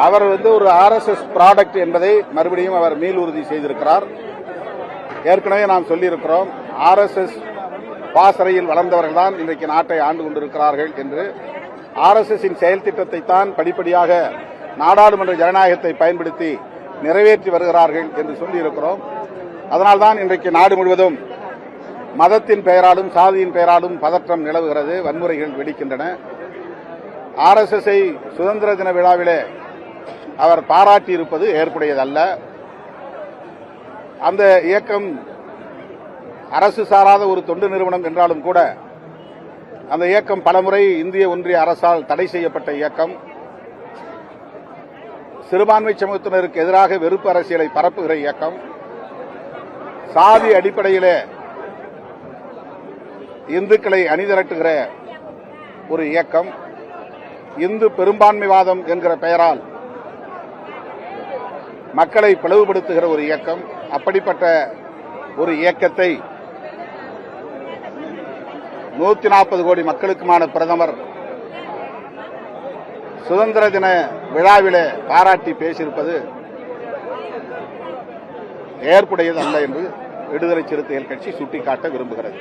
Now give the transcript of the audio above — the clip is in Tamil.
அவர் ஒரு RSS ப்ராடக்ட் என்பதை மறுபடியும் அவர் மீள் உறுதி செய்திருக்கிறார். ஏற்கனவே நாம் சொல்லியிருக்கிறோம், RSS பாசறையில் வளர்ந்தவர்கள் தான் இன்றைக்கு நாட்டை ஆண்டு கொண்டிருக்கிறார்கள் என்று. RSSின் செயல் திட்டத்தை தான் படிப்படியாக நாடாளுமன்ற ஜனநாயகத்தை பயன்படுத்தி நிறைவேற்றி வருகிறார்கள் என்று சொல்லியிருக்கிறோம். அதனால்தான் இன்றைக்கு நாடு முழுவதும் மதத்தின் பெயராலும் சாதியின் பெயராலும் பதற்றம் நிலவுகிறது, வன்முறைகள் வெடிக்கின்றன. RSSஐ சுதந்திர தின விழாவிலே அவர் பாராட்டியிருப்பது ஏற்புடையதல்ல. அந்த இயக்கம் அரசு சாராத ஒரு தொண்டு நிறுவனம் என்றாலும் கூட அந்த இயக்கம் பலமுறை இந்திய ஒன்றிய அரசால் தடை செய்யப்பட்ட இயக்கம். சிறுபான்மை சமூகத்தினருக்கு எதிராக வெறுப்பு அரசியலை பரப்புகிற இயக்கம். சாதி அடிப்படையிலே இந்துக்களை அணிதிரட்டுகிற ஒரு இயக்கம். இந்து பெரும்பான்மைவாதம் என்கிற பெயரால் மக்களை பிளவுபடுத்துகிற ஒரு இயக்கம். அப்படிப்பட்ட ஒரு இயக்கத்தை 140 கோடி மக்களுக்குமான பிரதமர் சுதந்திர தின விழாவிலே பாராட்டி பேசியிருப்பது ஏற்புடையது அல்ல என்று விடுதலை சிறுத்தைகள் கட்சி சுட்டிக்காட்ட விரும்புகிறது.